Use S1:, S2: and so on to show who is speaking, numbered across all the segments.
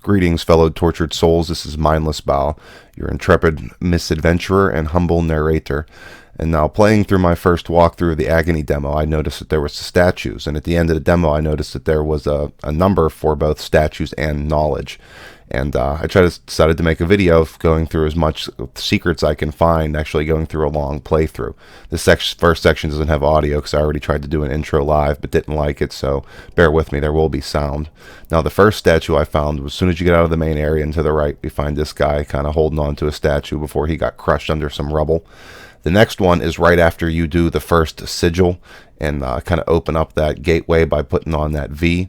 S1: Greetings, fellow tortured souls. This is mindlessbile, your intrepid misadventurer and humble narrator. And now, playing through my first walkthrough of the Agony demo, I noticed that there was statues. And at the end of the demo, I noticed that there was a number for both statues and knowledge. And I decided to make a video of going through as much secrets I can find, actually going through a long playthrough. This first section doesn't have audio because I already tried to do an intro live but didn't like it, so bear with me, there will be sound. Now, the first statue I found, as soon as you get out of the main area and to the right, we find this guy kind of holding on to a statue before he got crushed under some rubble. The next one is right after you do the first sigil and kind of open up that gateway by putting on that V.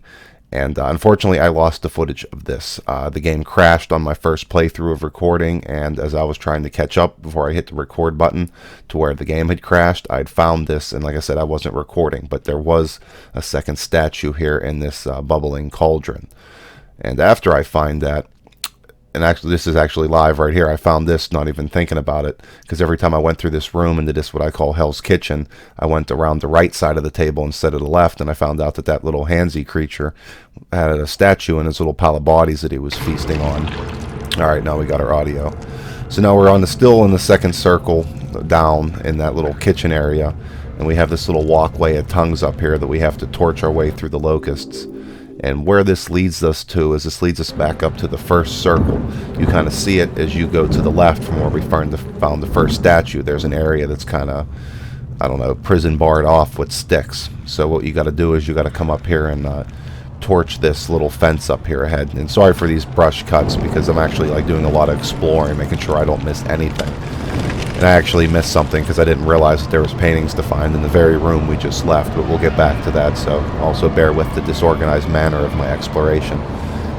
S1: And unfortunately, I lost the footage of this. The game crashed on my first playthrough of recording, and as I was trying to catch up before I hit the record button to where the game had crashed, I'd found this, and like I said, I wasn't recording, but there was a second statue here in this bubbling cauldron. And after I find that, and actually this is actually live right here, I found this not even thinking about it, because every time I went through this room into this what I call Hell's Kitchen, I went around the right side of the table instead of the left, and I found out that that little handsy creature had a statue in his little pile of bodies that he was feasting on. Alright, now we got our audio. So now we're still in the second circle down in that little kitchen area, and we have this little walkway of tongues up here that we have to torch our way through the locusts. And where this leads us to is this leads us back up to the first circle. You kind of see it as you go to the left from where we found the first statue. There's an area that's kind of, I don't know, prison barred off with sticks. So what you got to do is you got to come up here and torch this little fence up here ahead. And sorry for these brush cuts because I'm actually like doing a lot of exploring, making sure I don't miss anything. And I actually missed something because I didn't realize that there was paintings to find in the very room we just left, but we'll get back to that, so also bear with the disorganized manner of my exploration.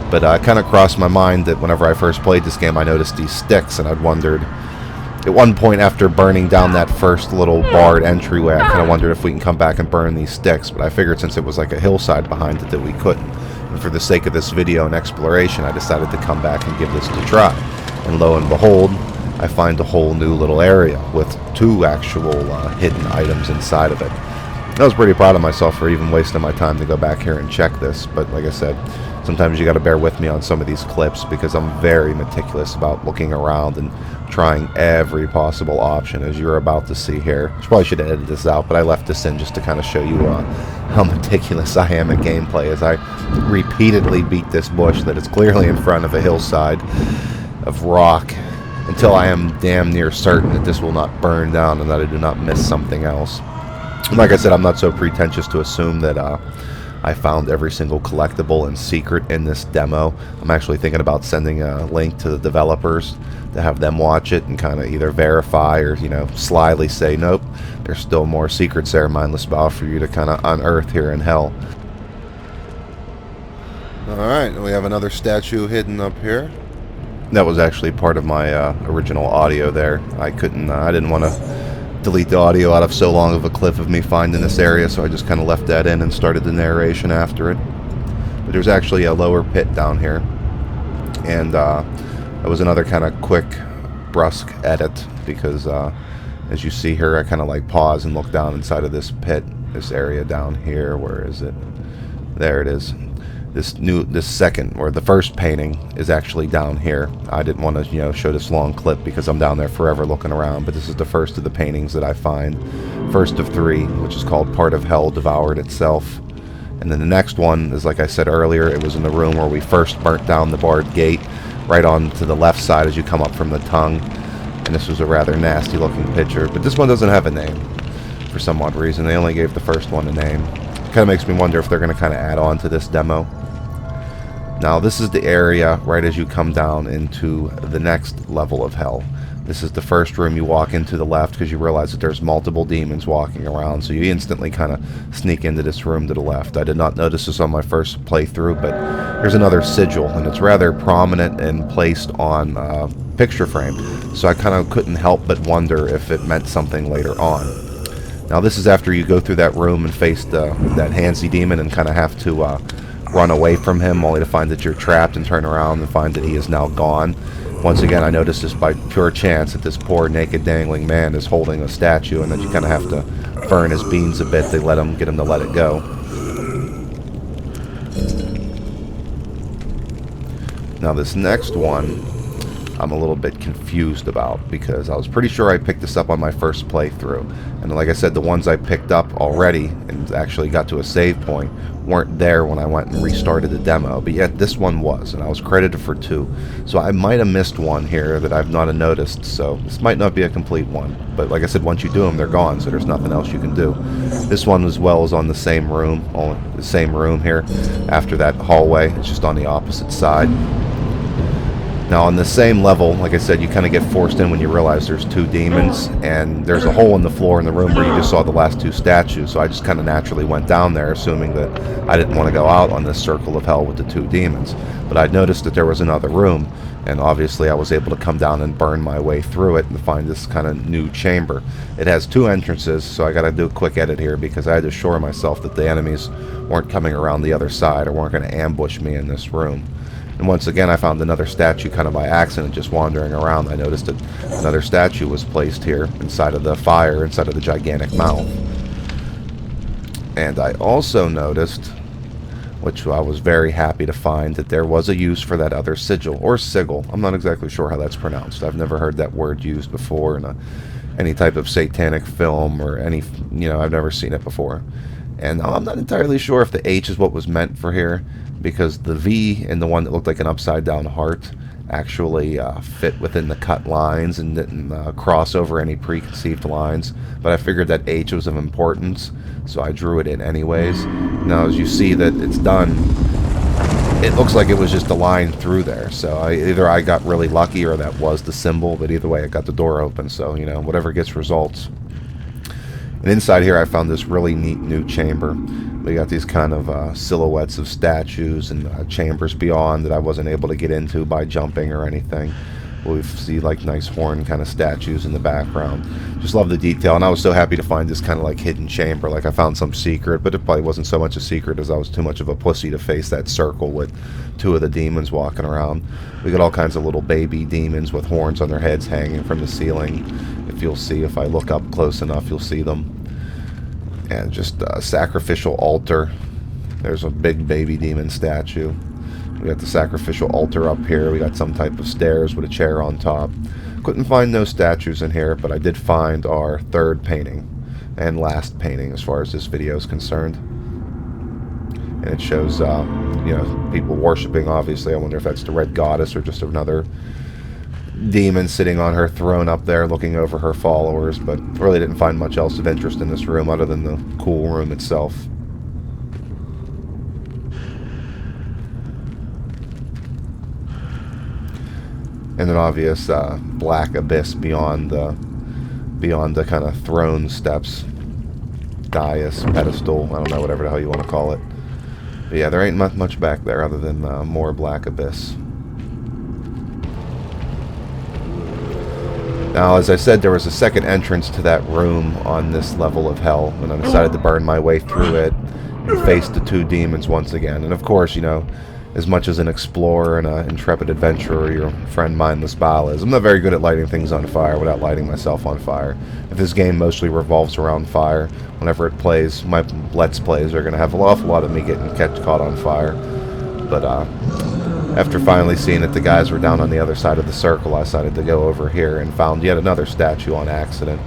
S1: But it kind of crossed my mind that whenever I first played this game, I noticed these sticks, and I'd wondered, at one point after burning down that first little barred entryway, I kind of wondered if we can come back and burn these sticks, but I figured since it was like a hillside behind it that we couldn't. And for the sake of this video and exploration, I decided to come back and give this a try. And lo and behold, I find a whole new little area with two actual hidden items inside of it. I was pretty proud of myself for even wasting my time to go back here and check this, but like I said, sometimes you got to bear with me on some of these clips because I'm very meticulous about looking around and trying every possible option, as you're about to see here. I probably should have edited this out, but I left this in just to kind of show you how meticulous I am at gameplay as I repeatedly beat this bush that is clearly in front of a hillside of rock, until I am damn near certain that this will not burn down and that I do not miss something else. Like I said, I'm not so pretentious to assume that I found every single collectible and secret in this demo. I'm actually thinking about sending a link to the developers to have them watch it and kind of either verify or, you know, slyly say, nope, there's still more secrets there, mindlessbile, for you to kind of unearth here in hell. Alright, we have another statue hidden up here. That was actually part of my original audio there. I didn't want to delete the audio out of so long of a clip of me finding this area, so I just kind of left that in and started the narration after it. But there's actually a lower pit down here, and that was another kind of quick, brusque edit, because as you see here, I kind of like pause and look down inside of this pit, this area down here. Where is it? There it is. This second, or the first painting, is actually down here. I didn't want to, you know, show this long clip because I'm down there forever looking around, but this is the first of the paintings that I find. First of three, which is called Part of Hell Devoured Itself. And then the next one is, like I said earlier, it was in the room where we first burnt down the barred gate, right on to the left side as you come up from the tongue. And this was a rather nasty looking picture, but this one doesn't have a name for some odd reason. They only gave the first one a name. It kind of makes me wonder if they're going to kind of add on to this demo. Now, this is the area right as you come down into the next level of hell. This is the first room you walk into the left because you realize that there's multiple demons walking around, so you instantly kind of sneak into this room to the left. I did not notice this on my first playthrough, but there's another sigil, and it's rather prominent and placed on a picture frame, so I kind of couldn't help but wonder if it meant something later on. Now, this is after you go through that room and face that handsy demon and kind of have to run away from him, only to find that you're trapped and turn around and find that he is now gone. Once again, I noticed this by pure chance that this poor naked dangling man is holding a statue, and that you kind of have to burn his beans a bit to get him to let it go. Now this next one I'm a little bit confused about, because I was pretty sure I picked this up on my first playthrough, and like I said, the ones I picked up already and actually got to a save point weren't there when I went and restarted the demo, but yet this one was, and I was credited for 2, so I might have missed one here that I've not noticed, so this might not be a complete one, but like I said, once you do them, they're gone, so there's nothing else you can do. This one as well is on the same room, here, after that hallway. It's just on the opposite side. Now on the same level, like I said, you kind of get forced in when you realize there's 2 demons, and there's a hole in the floor in the room where you just saw the last 2 statues, so I just kind of naturally went down there, assuming that I didn't want to go out on this circle of hell with the 2 demons. But I'd noticed that there was another room, and obviously I was able to come down and burn my way through it and find this kind of new chamber. It has 2 entrances, so I got to do a quick edit here because I had to assure myself that the enemies weren't coming around the other side or weren't going to ambush me in this room. And once again, I found another statue kind of by accident, just wandering around. I noticed that another statue was placed here inside of the fire, inside of the gigantic mouth. And I also noticed, which I was very happy to find, that there was a use for that other sigil, or sigil. I'm not exactly sure how that's pronounced. I've never heard that word used before in any type of satanic film or any, I've never seen it before. And I'm not entirely sure if the H is what was meant for here, because the V in the one that looked like an upside down heart actually fit within the cut lines and didn't cross over any preconceived lines. But I figured that H was of importance, so I drew it in anyways. Now as you see that it's done, it looks like it was just a line through there, so either I got really lucky or that was the symbol, but either way I got the door open, so whatever gets results. And inside here I found this really neat new chamber. We got these kind of silhouettes of statues and chambers beyond that I wasn't able to get into by jumping or anything. We see like nice horn kind of statues in the background. Just love the detail, and I was so happy to find this kind of like hidden chamber. Like I found some secret, but it probably wasn't so much a secret as I was too much of a pussy to face that circle with 2 of the demons walking around. We got all kinds of little baby demons with horns on their heads hanging from the ceiling. If you'll see, if I look up close enough, you'll see them. And just a sacrificial altar. There's a big baby demon statue. We got the sacrificial altar up here. We got some type of stairs with a chair on top. Couldn't find no statues in here, but I did find our 3rd painting and last painting as far as this video is concerned. And it shows, people worshiping, obviously. I wonder if that's the Red Goddess or just another demon sitting on her throne up there looking over her followers, but really didn't find much else of interest in this room other than the cool room itself. And an obvious black abyss beyond the kind of throne steps, dais, pedestal, I don't know, whatever the hell you want to call it. But yeah, there ain't much back there other than more black abyss. Now, as I said, there was a second entrance to that room on this level of hell, and I decided to burn my way through it and face the 2 demons once again. And of course, as much as an explorer and an intrepid adventurer your friend mindlessbile is, I'm not very good at lighting things on fire without lighting myself on fire. If this game mostly revolves around fire, whenever it plays, my Let's Plays are going to have an awful lot of me getting caught on fire. But after finally seeing that the guys were down on the other side of the circle, I decided to go over here and found yet another statue on accident.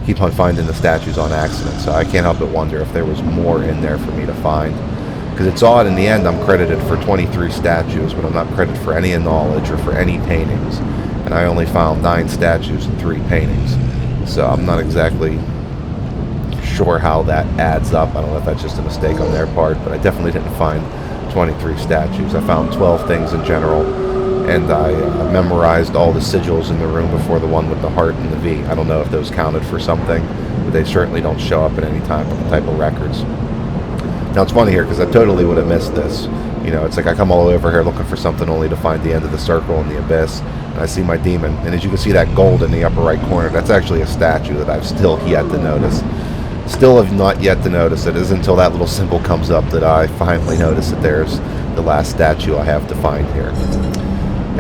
S1: Keep on finding the statues on accident, so I can't help but wonder if there was more in there for me to find. Because it's odd, in the end I'm credited for 23 statues, but I'm not credited for any knowledge or for any paintings. And I only found 9 statues and 3 paintings. So I'm not exactly sure how that adds up. I don't know if that's just a mistake on their part, but I definitely didn't find 23 statues. I found 12 things in general, and I memorized all the sigils in the room before the one with the heart and the V. I don't know if those counted for something, but they certainly don't show up in any type of records. Now it's funny here because I totally would have missed this. It's like I come all over here looking for something only to find the end of the circle in the abyss, and I see my demon, and as you can see that gold in the upper right corner, that's actually a statue that I've still yet to notice. Still have not yet to notice it. It isn't until that little symbol comes up that I finally notice that there's the last statue I have to find here.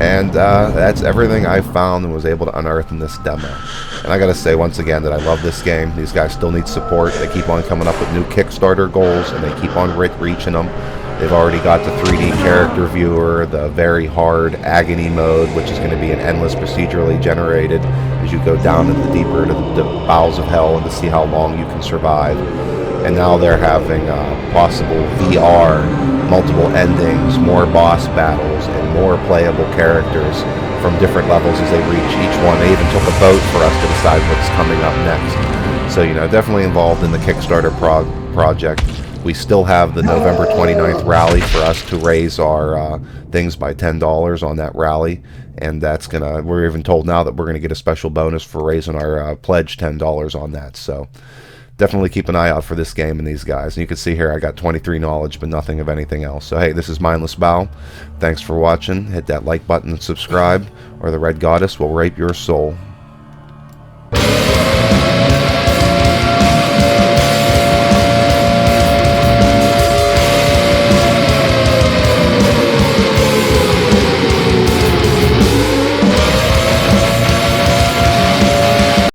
S1: And that's everything I found and was able to unearth in this demo. And I gotta say once again that I love this game. These guys still need support. They keep on coming up with new Kickstarter goals, and they keep on reaching them. They've already got the 3D character viewer, the very hard Agony mode, which is going to be an endless procedurally generated as you go down into deeper to the bowels of hell and to see how long you can survive. And now they're having possible VR, multiple endings, more boss battles, and more playable characters from different levels as they reach each one. They even took a vote for us to decide what's coming up next. So, definitely involved in the Kickstarter project. We still have the November 29th rally for us to raise our things by $10 on that rally. And we're even told now that we're going to get a special bonus for raising our pledge $10 on that. So definitely keep an eye out for this game and these guys. And you can see here I got 23 knowledge, but nothing of anything else. So hey, this is Mindless Bile. Thanks for watching. Hit that like button and subscribe, or the Red Goddess will rape your soul.